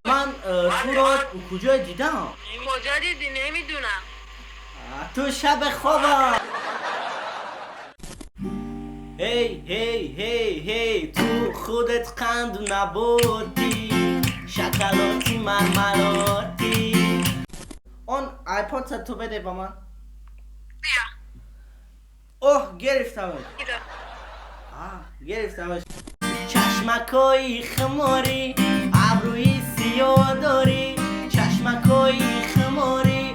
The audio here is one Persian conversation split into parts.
من تو رو کجا دیدم؟ کجا دیدی نمیدونم. تو شب خوابم. هی هی هی هی تو خودت قند نبودی، شکلاتی مرملاتی. اون آیپاد تو بده با من. بیا. اوه گرفتمش. گرفتمش. چشمکای خماری، ابروی سیاه داری، چشمکای خماری.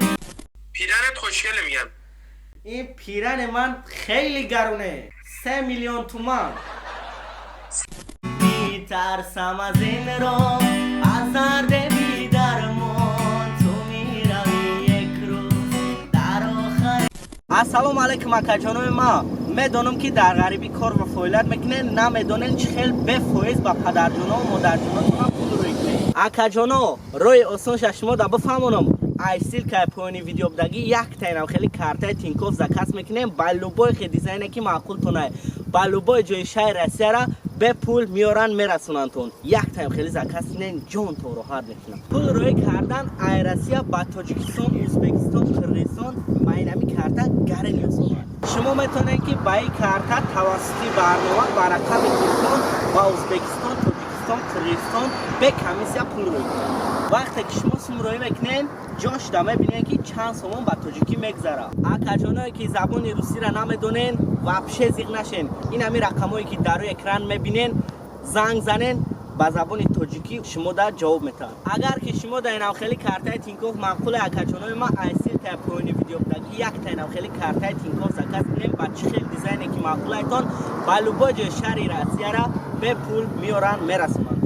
پیرنت خوشگله میگم. این پیرن من خیلی گرونه، 3 میلیون تومان. میترسم از این رو، از درد بی درمان. تو میروی یک روز در آخر. السلام علیکم اکا جانم ما. میدونم که در غریبی کار و فعالیت میکنه، نمیدونین چه خیلی بفویز با پدر جونا و مادر جوناتون پول روی کنه. اکا جانا روی اصلا شما دا بفهمونم ایسیل که پایانی ویدیو بدگی یک تاینم خیلی کارتای تینکوف زکاس میکنیم. بالوبای خیلی دیزاینه که معقول تونه، بالوبای جای شهر رسیه را به پول میارن میرسونن. یک تایم خیلی زکاس نین جون تو رو هارد میکنم. پول روی کردن ایراسیا با تاجیکستان، ازبکستان، قرقیزستان ماینامی کارتا گره نیازونه. شما میتونین که با این کارتا توسطی برنامه برقم تلفن با ازبکستان، تاجیکستان، قرقیزستان به کمیسیا پول روی کنید. وقتی که شما سوم روی میکنین جاش دامه بینین که چند سومون با تاجیکی میگذره. اکا جانایی که زبان روسی را نمیدونین واپشه زیغ نشین. این همین رقمایی که در روی اکران میبینین زنگ زنین با زبان تاجیکی شما در جواب میتن. اگر که شما در این خیلی کارتای تینکوف معقول اکا جانای ما ایسیل تا پایانی ویدیو بدگی یک تا خیلی کارتای تینکوف زکاس کنیم با چه خیلی دیزاینی که معقول ایتون بالوباج شهری راسیه را به پول میارن میرسونن.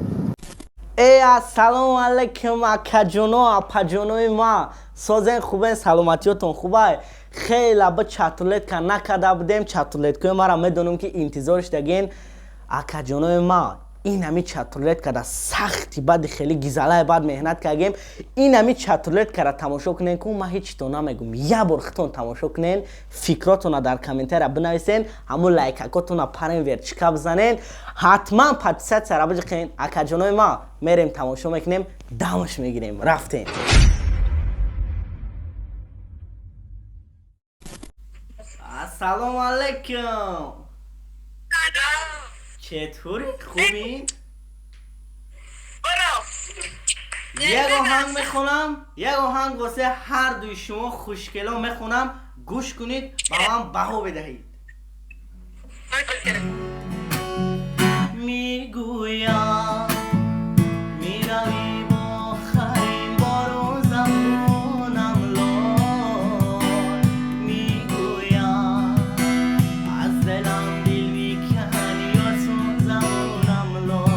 ای السلام علیکم اکا جانا اپا جانای ما. سازن خوبه؟ سلامتیاتون خوبه؟ خیلی با چترولتکا نکرده بودیم. چترولتکای ما را میدونم که انتظارش دگین. اکا جانای ما این همی چترولتکا دا سختی بعد خیلی گیزاله بعد مهنت کردیم. این همی چترولتکا را تماشا کنین که ما هیچ تو نمیگم. یه بار خودتون تماشا کنین، فکراتون در کامنتر را بنویسین، همون لایکاتون پرین ورچیکا بزنین، حتما پادست سر بجکنین. اکا جانای ما میریم تماشا میکنیم، دمش میگیریم. رفتیم. السلام علیکم. چطوری؟ خوبی؟ یک آهنگ میخونم، یک آهنگ واسه هر دوی شما خوشگلا میخونم، گوش کنید با من بها بدهید. میگویم میروی با آخرین بار و زبونم لال، میگویم از دلم دل میکنی یا تو زبونم لال.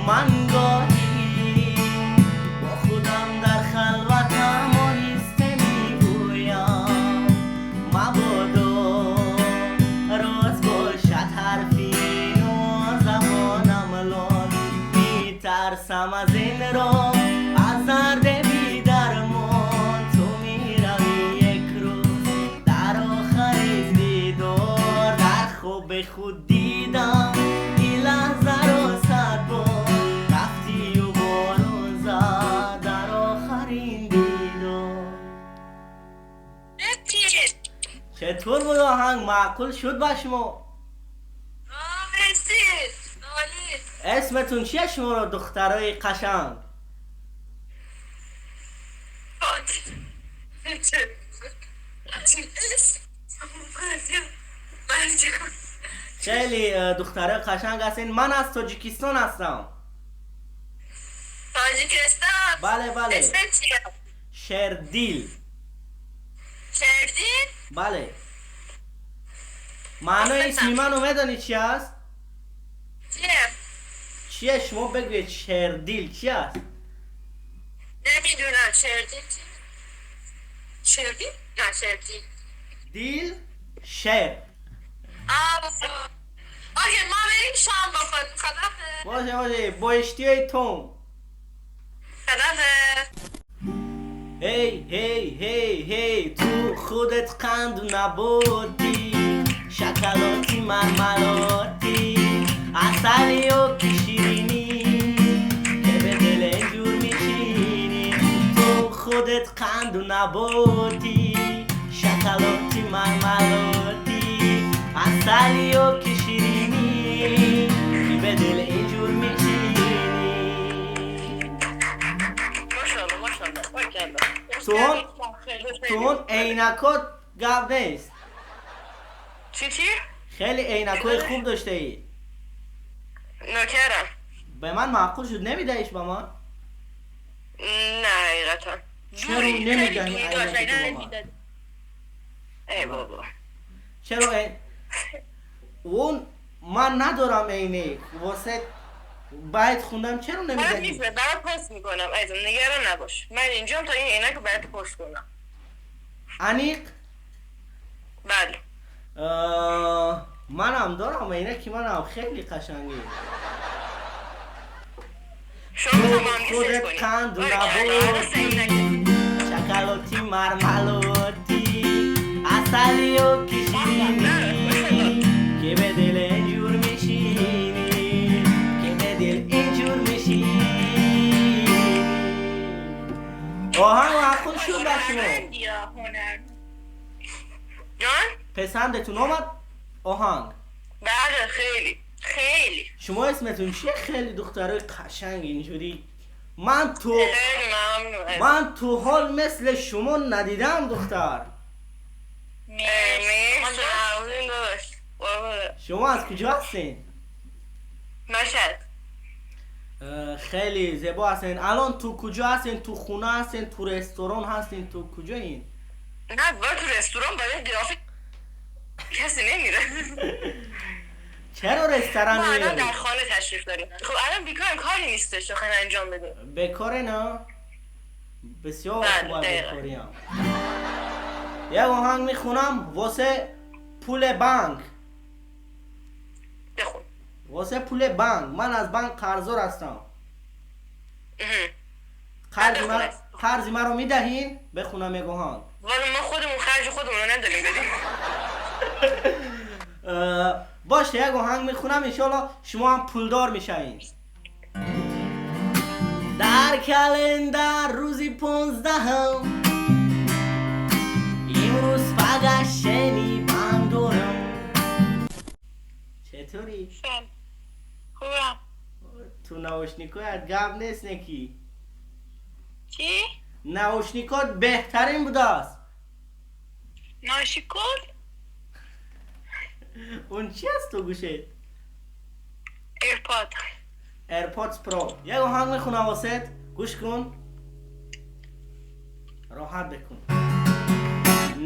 من گاهی با خودم در خلوتم آهسته میگویم مبادا راست باشد حرفی و زبانم لال. میترسم از این را، از درد بی درمان. تو میروی یک روز در آخرین دیدار، در خواب خود دیدم این لحظه را صد بار. رفتی و بارو زد در آخرین دیدار. چطور بود آهنگ؟ معقول شد با شما؟ اسمتون چیه شما رو دخترای قشنگ؟ خیلی دخترای قشنگ هستین. من از تاجیکستان هستم. تاجیکستان؟ بله بله. اسمت چیه؟ شردیل. شردیل؟ بله. معنی اسمی منو میدانی چی هست؟ چیه شما بگوید شردیل چی هست؟ نمیدونم. شردیل چی؟ شردیل؟ نه شردیل دیل شر. آگه ما بریم شام بخوریم. خدافظ. باشه با اشتیای توم. خدافظ. هی هی هی هی تو خودت قند نبودی، شکلاتی مرملاتی، عسلی و شیرینی، خودت قند و نباتی شکلاتی مرملاتی عسلی و که شیرینی که به دل اینجور میشینی ماشاءالله تون عینکات گب نیست چی؟ خیلی عینکای خوب داشته ای نکرم به من معقول شد نمیدهیش به من نه حقیقتا چرا نمیدهی عینکتو به من ای بابا چرا اون من ندارم عینک واسه باید خوندم چرا من نمیدهی میفره برات پست میکنم ایزم نگران نباش من اینجام تا این عینک رو برات پست کنم انیق بله منم دارم عینکی منم خیلی قشنگی شما تو هم هم خودت کنید قند و نباتی شکلاتی مرملاتی عسلی و که شیرینی که به دل اینجور میشینی که به دل اینجور میشینی آهنگ معقول شد بر شما جان؟ پسندتون آمد آهنگ بله خیلی شما اسمتون چیه خیلی دخترای قشنگ اینجوری من خیلی ممنون من تو حال مثل شما ندیدم دختر مرسی ممنون داشت شما از کجا هستین؟ مشهد خیلی زیبا هستین الان تو کجا هستین؟ تو خونه هستین؟ تو رستوران هستین؟ تو کجا این؟ نه با تو رستوران برای قیافه کسی نمیره چرا رستوران ما الان میرین؟ در خانه تشریف داریم خب الان بیکارم کاری نیستش بخواین انجام بدیم بکاره نه؟ بسیار بله، خوبه دقیقا. بکاریم یک آهنگ میخونم واسه پول بانک بخون واسه پول بانک من از بانک قرضدار هستم قرض مرا میدهین؟ بخونم یک آهنگ والا ما خودمون خرج خودمون رو نداریم بدیم باشه یک آهنگ میخونم انشالله شما هم پولدار میشین در کلندر روزی 15 امروز فقط شنیدم دورم چطوری؟ خوبم تو نوشنیکات گپ نیست نکی چی؟ نوشنیکات بهترین بوده است ناشیکل؟ اون چی است تو گوشت؟ ایرپاد ایرپادز پرو یک آهنگ میخونم واسه گوش کن راحت بکن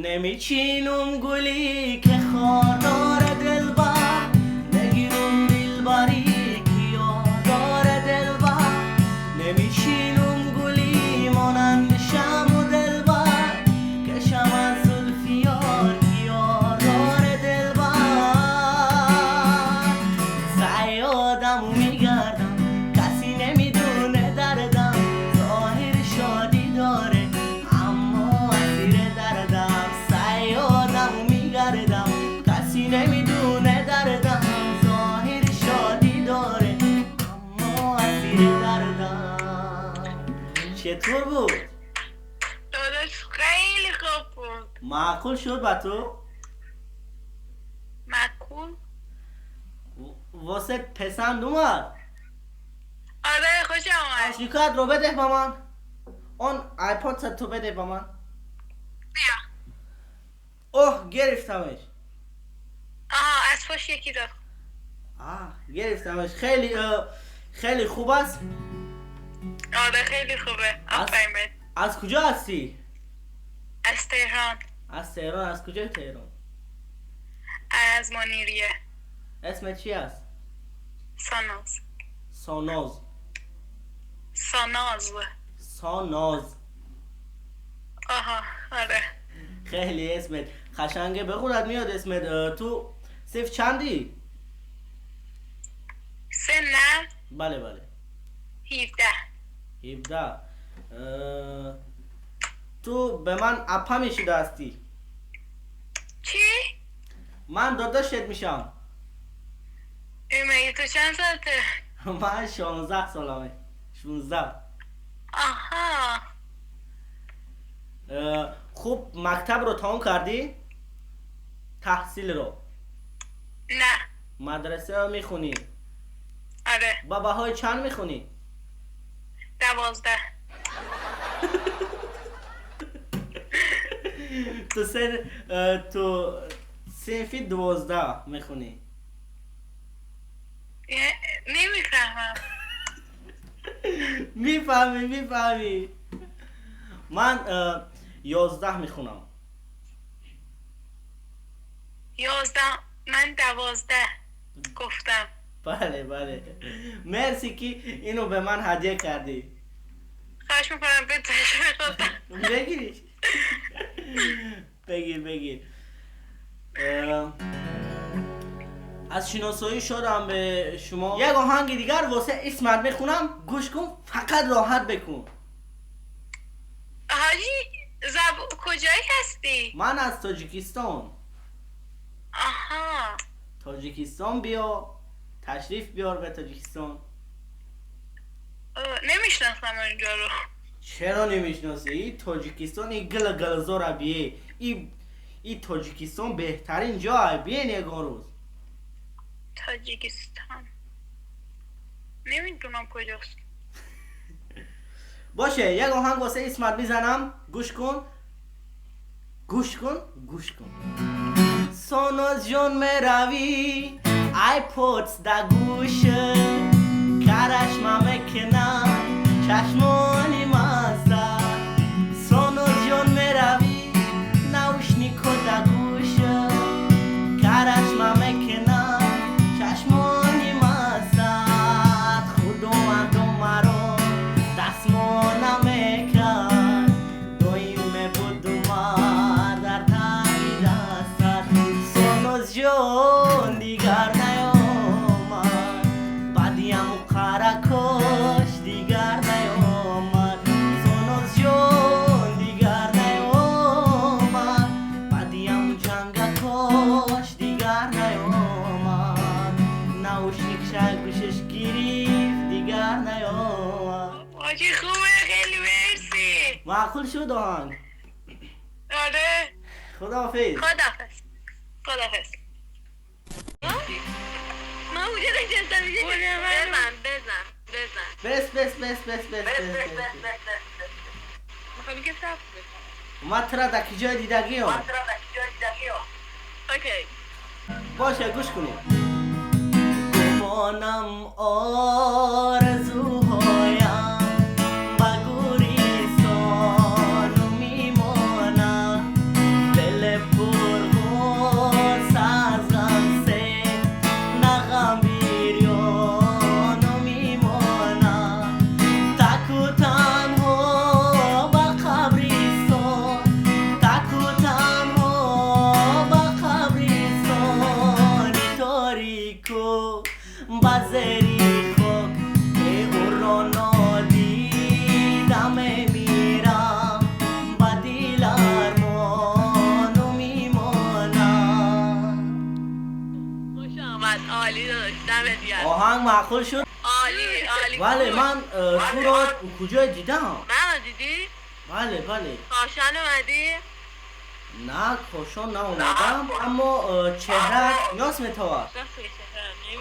نمیچینم گلی که خاردار دلبر نگیرم دلبری که یادار دلبر نمیچینم گلی مانند شم و دلبر کشم از زلفی یار که یادار دلبر سیادم و میگردم کسی نمیدونه دردم ظاهر شادی داره اما اسیر دردم سیادم و میگردم کسی نمیدونه دردم ظاهر شادی داره اما اسیر دردم چطور بود؟ داداش خیلی خوب بود معقول شد با تو؟ معقول؟ واسه پسند اومد آره خوش آمد شکایت رو بده با من اون ایپاد تو بده با من بیا اوه گرفتمش آها از پشت یکی رو گرفتمش خیلی خوب است آره خیلی خوبه آفرین بهت از کجا هستی؟ از تهران از تهران از کجای تهران؟ از منیریه اسمت چی است؟ ساناز ساناز آها آره خیلی اسمت قشنگه به خودت میاد اسمت تو صف چندی؟ سنم بله 17 تو به من اپا میشده هستی چی؟ من داداشت میشم مگه تو چند سالته؟ من 16 سالمه 16 آها خوب مکتب رو تمام کردی؟ تحصیل رو نه. مدرسه رو میخونی؟ آره. با بهای چند میخونی؟ 12. تو صنفی 12 میخونی؟ نمیفهمم. میفهمی من 11 میخونم. 11. من 12 گفتم. بله مرسی که اینو به من هدیه کردی. خواهش میکنم به تشویق کنم. بگیریش. بگیر. از شناسایی شدم به شما. یک آهنگ دیگر واسه اسمت میخونم، گوش کن، فقط راحت بکن. حاجی کجایی هستی؟ من از تاجیکستان. آها. تاجیکستان بیا، تشریف بیار به تاجیکستان. نمیشناسم اونجا رو. چرا نمیشناسی؟ این تاجیکستان این گلزار بیه. این تاجیکستان بهترین جا بیه نگاه روز. تاجیکستان نمیدونم کجاست. باشه یک آهنگ واسه اسمت میزنم، گوش کن. سونوز جون مروی ایپودز در گوشه، کرشمه میکنم چشمانی مزده. سونوز جون مروی نوشنیکو در گوشه، کرشمه میکنم چشمانی مزده. خودم مرا دستمو نمیکن، دویمه بودم در تایی دستت. سونوز جون دیگر نیامد، بدیم و قرکش دیگر نیامد. سونوز جون دیگر نیامد، بدیم و جنگکش دیگر نیامد. نوشنیک گوشش گریفت دیگر نیامد. حاجی خوبه، خیلی مرسی. معقول شد آهنگ. آره. خداحافظ. خداحافظ. من اونجا نشستم میگه بزن. میخوام که صف بزن. ما ترا دکی جای دیدگی هم. اوکی. باشه گوش کنیم. گمانم آرزوهایم با گوریستان میمانم، دل پر غصه از غم سه نغم بیریان میمانم. تک و تنها با قبریستان، تک و تنها با قبریستانی تاریکو بازری خاک او را نادیدم میرم، با دل ارمانو میمانم. خوش آمد. عالی داشت. دمت گرم. آهنگ معقول شد. عالی. بله من تو را کجای دیدم. من دیدی؟ بله کاشان اومدی؟ نه کاشان اومدم، اما چهره یاس میتوار.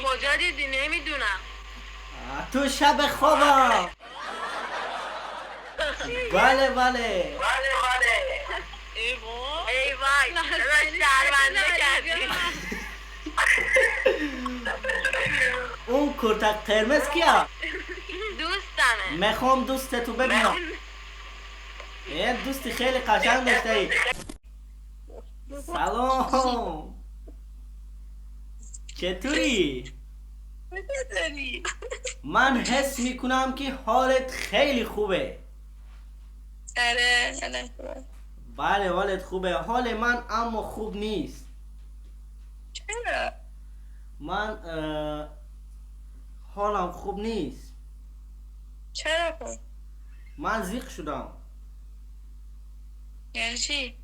کجا دیدی؟ نمیدونم. تو شب خوابم. بله ای وای. شرمنده کردی. اون کرتک قرمز کیا؟ دوستمه. میخوام دوستتو ببینم. یه دوستی خیلی قشنگ داشته ای. سلام، چطوری؟ من حس میکنم که حالت خیلی خوبه. آره. بله حالت خوبه. حال من اما خوب نیست. چرا؟ من حالم خوب نیست. چرا کن؟ من زیق شدم. یعنی چی؟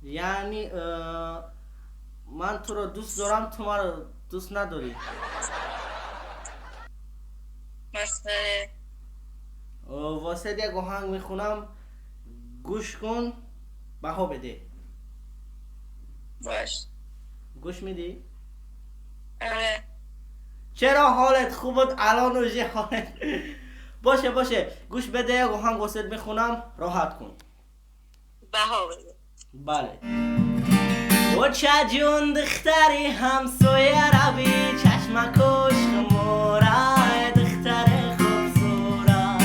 یعنی من تو رو دوست دارم، تو من رو دوست نداری. مسخره. واسه یک آهنگ میخونم، گوش کن بها بده. باش. گوش میدی؟ آره. چرا حالت خوب بود الان روزی حالت باشه گوش بده آهنگ واسط میخونم راحت کن. بها بده. بله. و چجون دختری همسایه روی چشمکش خموره دختر خوب سوره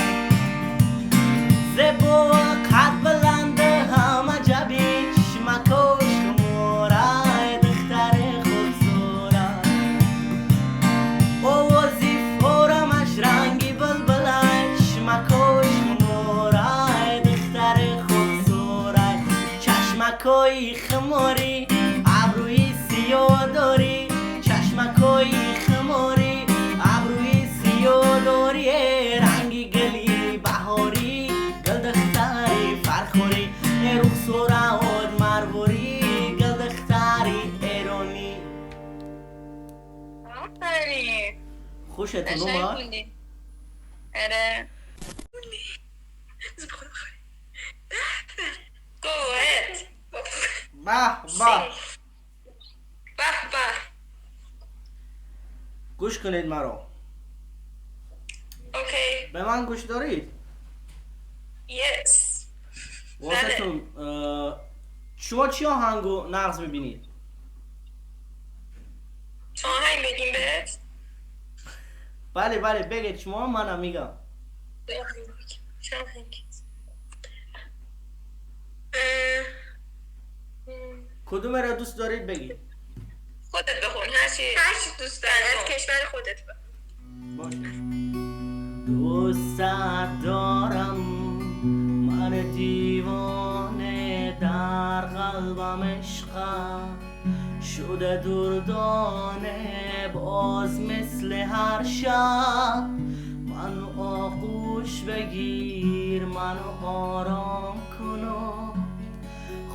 زبو قد بلند همه جبی چشمکش خموره دختر خوب سوره او وزیف فورمش رنگی بلبله چشمکش خموره دختر خوب سوره چشمکوی خموری ابروی سیاه داری چشمکوی خموری ابروی سیاه داری رنگی گلی بهاری گل دختری فرخوری رخ سوراد مروری گل دختری ایرانی. آفرین. خوشتون اومد؟ آره. Go ahead. به. گوش کنید مرا. اوکی. به من گوش دارید؟ Yes. واسهتون شما چی آهنگو نقض میبینید؟ تو آهنگ بگیم بهت؟ بله بگید شما منم میگم. چه آهنگ؟ کدوم را دوست دارید بگید؟ خودت بخون هر چی دوست داری از کشور خودت باشه. دوست دارم من دیوانه در قلبم عشقم شده دردانه باز مثل هر شب منو آغوش بگیر منو آرام کنو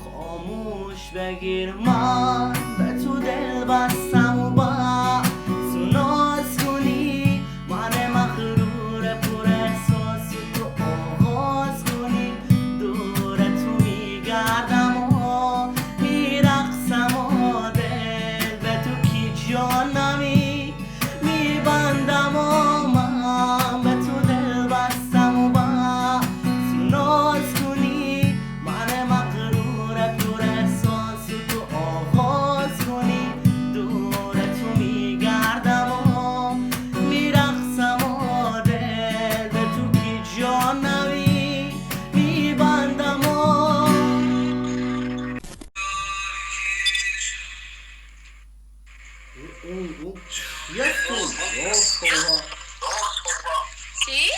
خاموش بگیر من به تو دل بستم و با تو ناز کنی من مغرور پر احساس تو آغاز کنی دور تو میگردم و میرقصم و دل به تو کی جان نمی میبندم و من به تو دل بستم و با تو ناز کنی من مغرور پر احساس تو آغاز کنی دور تو میگردم و میرقصم و دل به تو کی جان نمی میبندم و چی؟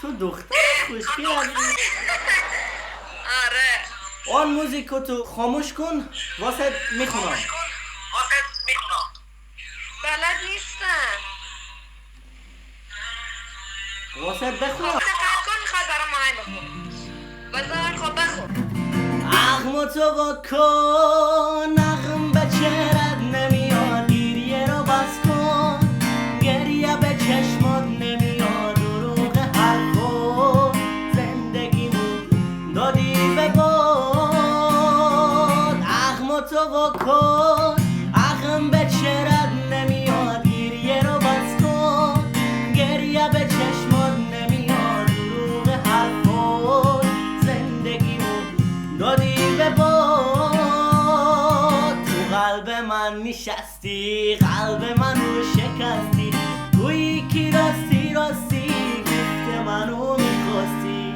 تو دختر خوشگل هستی. آره. آن موزیکو تو خاموش کن واسه میخونم. بلد نیستم. واسه بخونم. دقت کن میخواد برام آهنگ بخون. بذار خب بخون. اغم تو بکن اغم به چهرت نمیاد گریه رو بس کن گریه به چشمات نمیاد دروغ حرفو زندگیمون دادی به باد اغم تو بکن اغم به چهرت نمیاد گریه رو بس کن گریه به چشمات نمیاد دروغ حرفو زندگیمون دادی به باد تو قلب من نشستی قلب منو شکستی گویی کی راستی گفت منو میخواستی.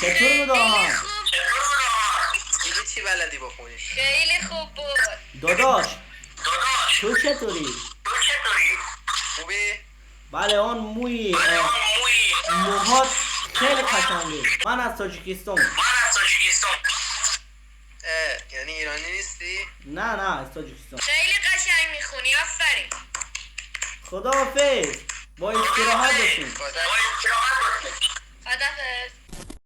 چطور بود آهنگ؟ دیگه چی بلدی بخونی؟ خیلی خوب بود. داداش تو چطوری؟ خوبی؟ بله آن موهات خیلی قشنگه. من از تاجیکستان. یعنی ایرانی نیستی؟ نه از تاجیکستان. خیلی قشنگ میخونی آفرین. خداحافظ با استراحت باشین. خداحافظ.